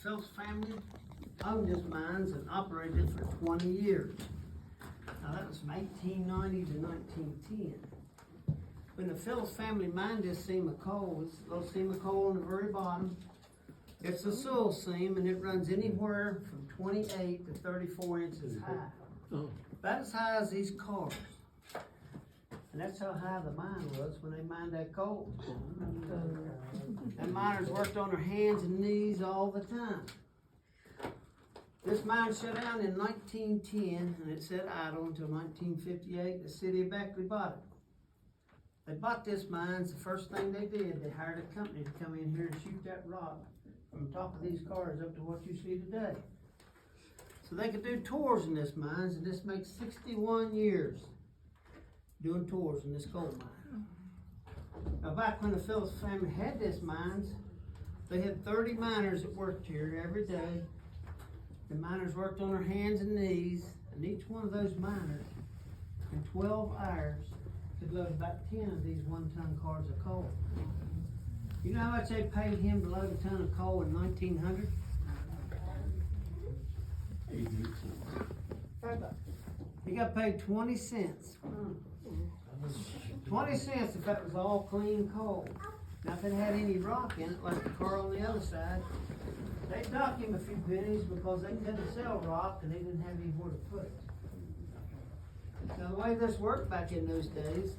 Phelps family owned this mines and operated it for 20 years. Now that was from 1890 to 1910. When the Phelps family mined this seam of coal, this little seam of coal on the very bottom, it's a soil seam and it runs anywhere from 28 to 34 inches high. About as high as these cars. And that's how high the mine was when they mined that coal. And miners worked on their hands and knees all the time. This mine shut down in 1910 and it sat idle until 1958. The city of Beckley bought it. They bought this mine. The first thing they did, they hired a company to come in here and shoot that rock from the top of these cars up to what you see today. So they could do tours in this mines, and this makes 61 years doing tours in this coal mine. Now back when the Phillips family had this mines, they had 30 miners that worked here every day. The miners worked on their hands and knees, and each one of those miners in 12 hours could load about 10 of these 1-ton cars of coal. You know how much they paid him to load a ton of coal in 1900? He got paid 20 cents. 20 cents if that was all clean coal. Now if it had any rock in it, like the car on the other side, they'd dock him a few pennies because they couldn't sell rock and they didn't have anywhere to put it. Now the way this worked back in those days,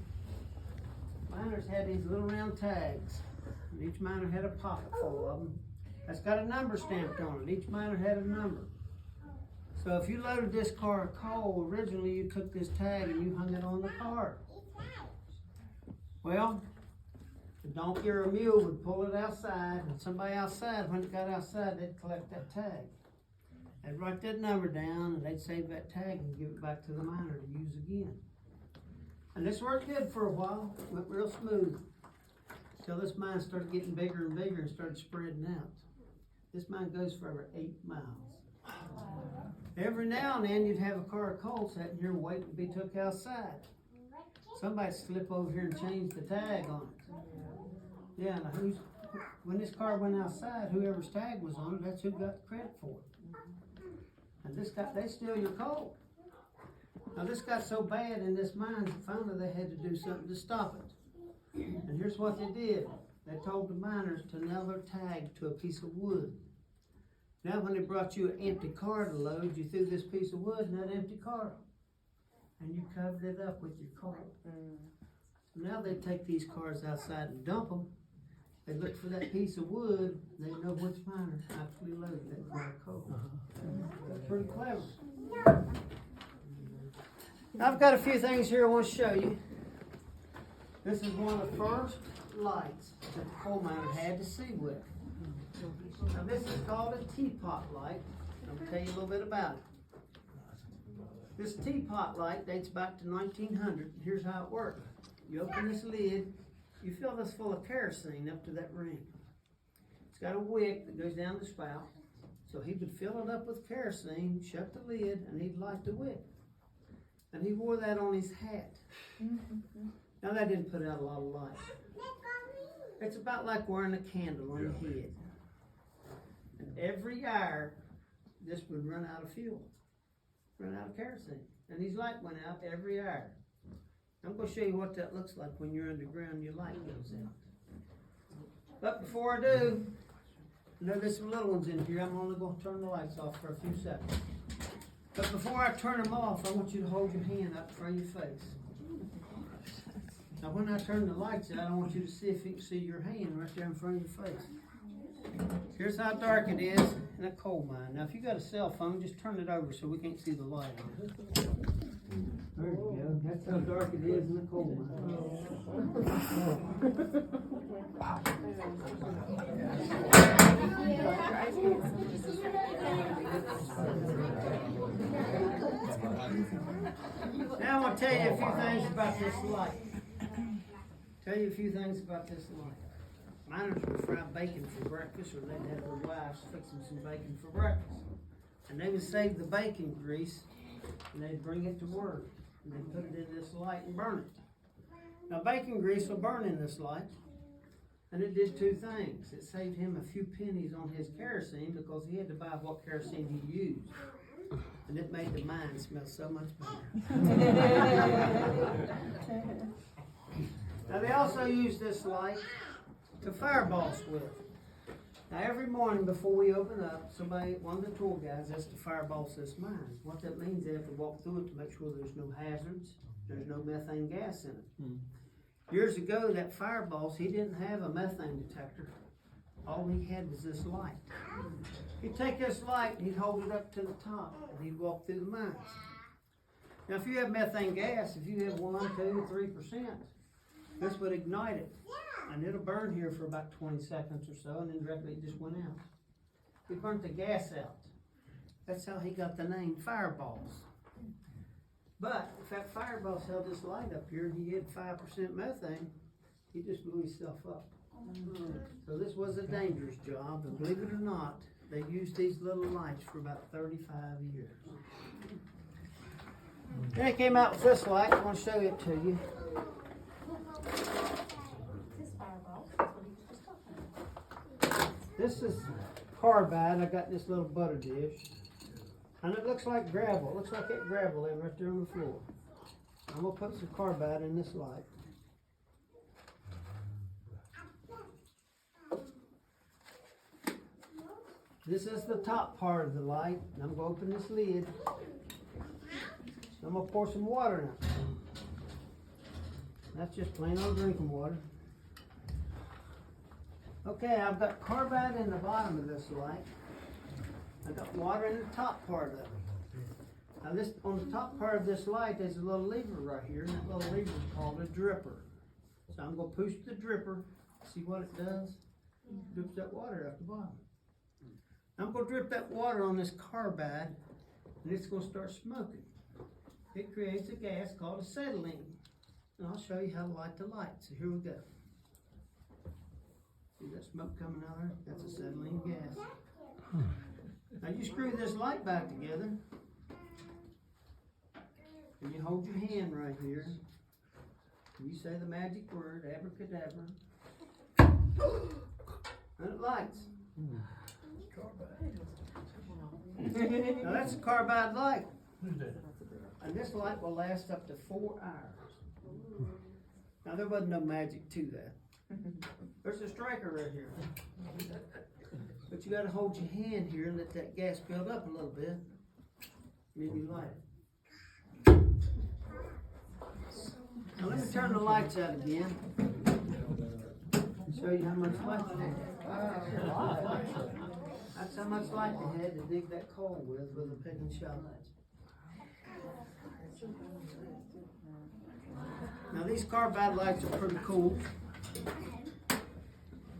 miners had these little round tags. And each miner had a pocket full of them. That's got a number stamped on it. Each miner had a number. So if you loaded this car of coal, originally you took this tag and you hung it on the car. Well, the donkey or a mule would pull it outside, and somebody outside, when it got outside, they'd collect that tag. They'd write that number down, and they'd save that tag and give it back to the miner to use again. And this worked good for a while, went real smooth, until this mine started getting bigger and bigger and started spreading out. This mine goes for over 8 miles. Every now and then you'd have a car of coal sitting here waiting to be took outside. Somebody'd slip over here and change the tag on it. Yeah, now when this car went outside, whoever's tag was on it, that's who got the credit for it. And they steal your coal. Now this got so bad in this mine that finally they had to do something to stop it. And here's what they did. They told the miners to nail their tag to a piece of wood. Now when they brought you an empty car to load, you threw this piece of wood in that empty car. And you covered it up with your car. So now they take these cars outside and dump them. They look for that piece of wood. They know which miner actually loaded that car of coal. That's pretty clever. I've got a few things here I want to show you. This is one of the first lights that the coal miner had to see with. Now this is called a teapot light. I'll tell you a little bit about it. This teapot light dates back to 1900. Here's how it worked. You open this lid, you fill this full of kerosene up to that ring. It's got a wick that goes down the spout. So he would fill it up with kerosene, shut the lid, and he'd light the wick. And he wore that on his hat. Now that didn't put out a lot of light. It's about like wearing a candle on your head. And every hour, this would run out of fuel, run out of kerosene. And his light went out every hour. I'm going to show you what that looks like when you're underground and your light goes out. But before I do, I know there's some little ones in here. I'm only going to turn the lights off for a few seconds. But before I turn them off, I want you to hold your hand up in front of your face. Now when I turn the lights out, I want you to see if you can see your hand right there in front of your face. Here's how dark it is in a coal mine. Now if you got a cell phone, just turn it over so we can't see the light on it. There you go. That's how dark it is in a coal mine. Now I want to tell you a few things about this light. Tell you a few things about this light. Miners would fry bacon for breakfast, or they'd have their wives fix them some bacon for breakfast. And they would save the bacon grease, and they'd bring it to work. And they'd put it in this light and burn it. Now bacon grease will burn in this light. And it did two things. It saved him a few pennies on his kerosene because he had to buy what kerosene he used. And it made the mine smell so much better. Now they also use this light to fireballs with. Now every morning before we open up, one of the tour guides has to fireballs this mine. What that means, they have to walk through it to make sure there's no hazards, there's no methane gas in it. Years ago, that fireballs, he didn't have a methane detector. All he had was this light. He'd take this light and he'd hold it up to the top and he'd walk through the mines. Now if you have methane gas, if you have 1, 2, 3%, this would ignite it. And it'll burn here for about 20 seconds or so, and then directly it just went out. He burnt the gas out. That's how he got the name Fireballs. But if that fireball held this light up here and he had 5% methane, he just blew himself up. So this was a dangerous job, and believe it or not, they used these little lights for about 35 years. Then they came out with this light. I want to show it to you. This is carbide I got in this little butter dish. And it looks like gravel. It looks like that gravel there right there on the floor. I'm going to put some carbide in this light. This is the top part of the light. And I'm going to open this lid. I'm going to pour some water in it. That's just plain old drinking water. Okay, I've got carbide in the bottom of this light. I've got water in the top part of it. Now this, on the top part of this light, there's a little lever right here, and that little lever is called a dripper. So I'm going to push the dripper, see what it does? It drips that water out the bottom. I'm going to drip that water on this carbide, and it's going to start smoking. It creates a gas called acetylene. And I'll show you how to light the light. So here we go. See that smoke coming out there? That's acetylene gas. Now you screw this light back together. And you hold your hand right here. And you say the magic word, abracadabra. And it lights. Now that's a carbide light. And this light will last up to 4 hours. Now there wasn't no magic to that. There's a striker right here. But you got to hold your hand here and let that gas build up a little bit. And then you light it. Now let me turn the lights out again. Show you how much light they had. That's how much light they had to dig that coal with a pick and shovel. Now these carbide lights are pretty cool.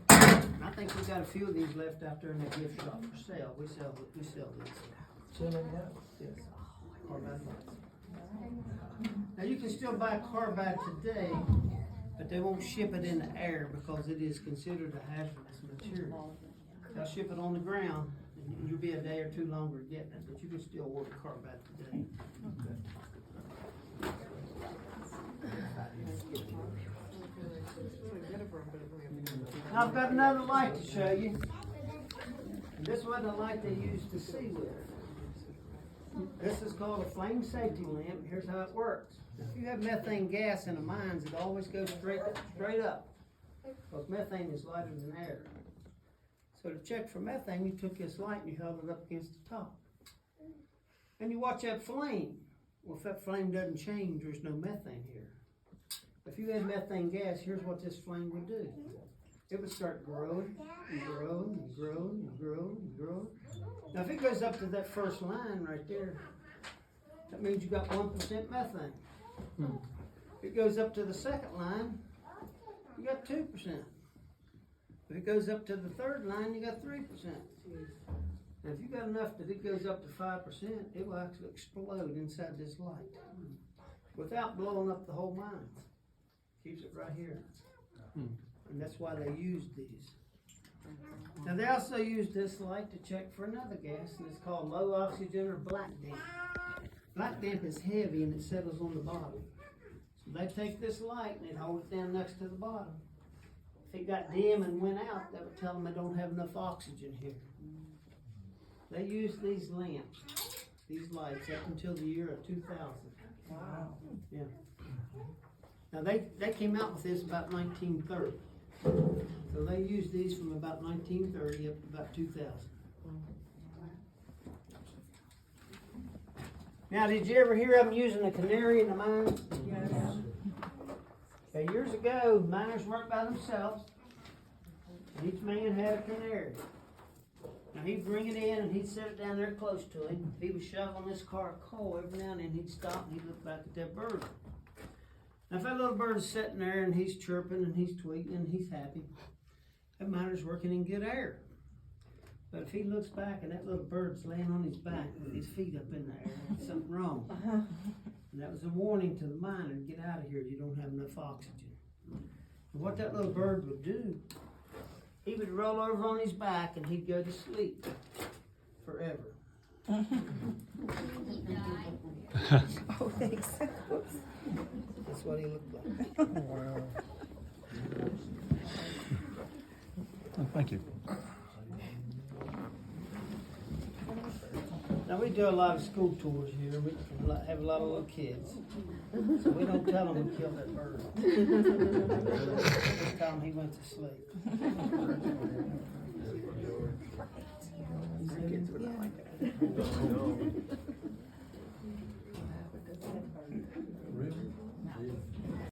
I think we got a few of these left out there in the gift shop for sale. We sell these. Yes. Carbide lights. Now you can still buy carbide today, but they won't ship it in the air because it is considered a hazardous material. They'll ship it on the ground, and you'll be a day or two longer getting it, but you can still order carbide today. Now I've got another light to show you. And this wasn't a light they used to see with. This is called a flame safety lamp. Here's how it works. If you have methane gas in the mines, it always goes straight up. Because methane is lighter than air. So to check for methane, you took this light and you held it up against the top. And you watch that flame. Well, if that flame doesn't change, there's no methane here. If you had methane gas, here's what this flame would do. It would start growing and growing and growing and growing and growing. Now if it goes up to that first line right there, that means you got 1% methane. If it goes up to the second line, you got 2%. If it goes up to the third line, you got 3%. Now if you got enough that it goes up to 5%, it will actually explode inside this light without blowing up the whole mine. Keeps it right here. And that's why they used these. Now they also use this light to check for another gas, and it's called low oxygen or black damp. Black damp is heavy and it settles on the bottom. So they take this light and they hold it down next to the bottom. If it got dim and went out, that would tell them they don't have enough oxygen here. They used these lamps, these lights, up until the year of 2000. Wow. Yeah. Now they came out with this about 1930. So they used these from about 1930 up to about 2000. Now, did you ever hear of them using a canary in the mine? Yes. Okay, years ago, miners worked by themselves, and each man had a canary. Now, he'd bring it in, and he'd set it down there close to him. If he was shoveling this car of coal, every now and then he'd stop and he'd look back at that bird. Now, if that little bird's sitting there and he's chirping and he's tweeting and he's happy, that miner's working in good air. But if he looks back and that little bird's laying on his back with his feet up in the air, there's something wrong. And that was a warning to the miner, get out of here, you don't have enough oxygen. And what that little bird would do, he would roll over on his back and he'd go to sleep forever. Oh, thanks. Whoops. That's what he looked like. Wow. Oh, thank you. Now we do a lot of school tours here. We have a lot of little kids. So we don't tell them we killed that bird. Just tell them he went to sleep. Kids would not like that.